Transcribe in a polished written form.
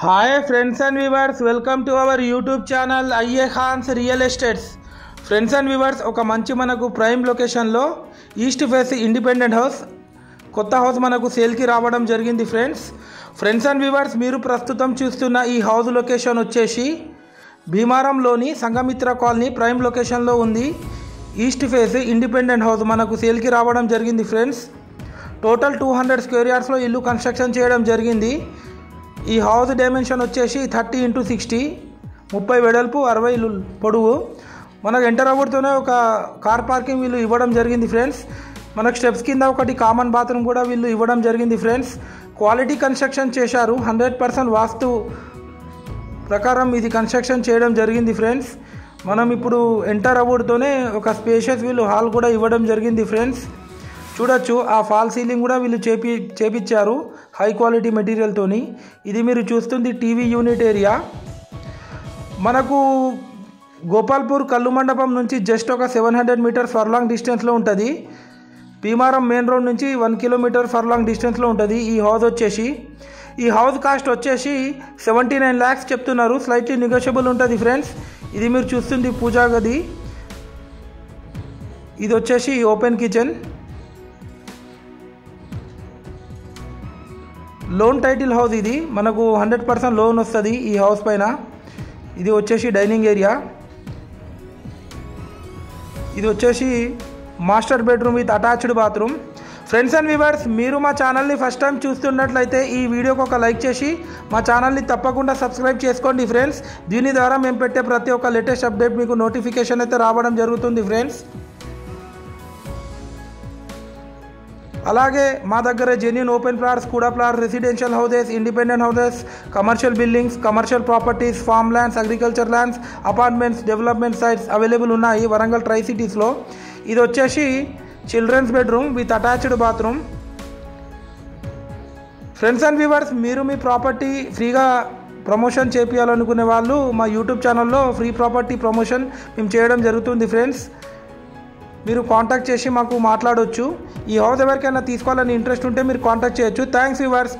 Hi friends and viewers, welcome to our YouTube channel IE Khans Real Estates. Friends and viewers, ఒక మంచి మనకు prime లొకేషన్లో east face independent house కొత్త house మనకు సేల్కి రావడం జరిగింది ఫ్రెండ్స్ అండ్ వ్యూవర్స్, మీరు ప్రస్తుతం చూస్తున్న ఈ హౌస్ లొకేషన్ వచ్చేసి భీమారంలోని సంఘమిత్ర కాలనీ ప్రైమ్ లొకేషన్లో ఉంది. ఈస్ట్ ఫేస్ ఇండిపెండెంట్ హౌస్ మనకు సేల్కి రావడం జరిగింది ఫ్రెండ్స్. టోటల్ 200 స్క్వేర్ యార్డ్స్లో ఇల్లు కన్స్ట్రక్షన్ చేయడం జరిగింది. ఈ హౌస్ డైమెన్షన్ వచ్చేసి 30x60, 30 వెడల్పు 60 పొడవు. మనకు ఎంటర్ అవ్వడంతోనే ఒక కార్ పార్కింగ్ వీళ్ళు ఇవ్వడం జరిగింది ఫ్రెండ్స్. మనకు స్టెప్స్ కింద ఒకటి కామన్ బాత్రూమ్ కూడా వీళ్ళు ఇవ్వడం జరిగింది ఫ్రెండ్స్. క్వాలిటీ కన్స్ట్రక్షన్ చేశారు, 100% వాస్తు ప్రకారం ఇది కన్స్ట్రక్షన్ చేయడం జరిగింది ఫ్రెండ్స్. మనం ఇప్పుడు ఎంటర్ అవ్వడంతోనే ఒక స్పేషియస్ వీళ్ళు హాల్ కూడా ఇవ్వడం జరిగింది ఫ్రెండ్స్. చూడొచ్చు, ఆ ఫాల్ సీలింగ్ కూడా వీళ్ళు చేపించారు హై క్వాలిటీ మెటీరియల్తోని. ఇది మీరు చూస్తుంది టీవీ యూనిట్ ఏరియా. మనకు గోపాల్పూర్ కల్లు మండపం నుంచి జస్ట్ ఒక 700 మీటర్స్ ఫర్లాంగ్ డిస్టెన్స్లో ఉంటుంది. భీమారం మెయిన్ రోడ్ నుంచి 1 కిలోమీటర్ ఫర్లాంగ్ డిస్టెన్స్లో ఉంటుంది ఈ హౌస్ వచ్చేసి. ఈ హౌస్ కాస్ట్ వచ్చేసి 79 lakhs చెప్తున్నారు, స్లైట్లీ నెగోషియబుల్ ఉంటుంది ఫ్రెండ్స్. ఇది మీరు చూస్తుంది పూజా గది. ఇది వచ్చేసి open kitchen. Loan title house ఇది, మనకు 100% లోన్ వస్తుంది ఈ హౌస్ పైన. ఇది వచ్చేసి డైనింగ్ ఏరియా. ఇది వచ్చేసి master bedroom with attached bathroom. Friends and viewers, మీరు మా ఛానల్ని ఫస్ట్ టైం చూస్తున్నట్లయితే ఈ వీడియోకి ఒక లైక్ చేసి మా ఛానల్ని తప్పకుండా సబ్స్క్రైబ్ చేసుకోండి ఫ్రెండ్స్. దీని ద్వారా మేము పెట్టే ప్రతి ఒక్క లేటెస్ట్ అప్డేట్ మీకు నోటిఫికేషన్ అయితే రావడం జరుగుతుంది ఫ్రెండ్స్. అలాగే మా దగ్గర జెన్యూన్ ఓపెన్ ప్లాట్స్, కూడా plots, residential houses, independent houses, commercial buildings, commercial properties, farm lands, agriculture lands, apartments, development sites available ఉన్నాయి వరంగల్ ట్రై సిటీస్లో. ఇది వచ్చేసి children's bedroom with attached bathroom. Friends and viewers, మీరు మీ ప్రాపర్టీ ఫ్రీగా ప్రమోషన్ చేయాలనుకునే వాళ్ళు మా యూట్యూబ్ ఛానల్లో ఫ్రీ ప్రాపర్టీ ప్రమోషన్ మేము చేయడం జరుగుతుంది ఫ్రెండ్స్. మీరు కాంటాక్ట్ చేసి మాకు మాట్లాడవచ్చు. ఈ హౌస్ ఎవరికైనా తీసుకోవాలని ఇంట్రెస్ట్ ఉంటే మీరు కాంటాక్ట్ చేయొచ్చు. Thanks viewers.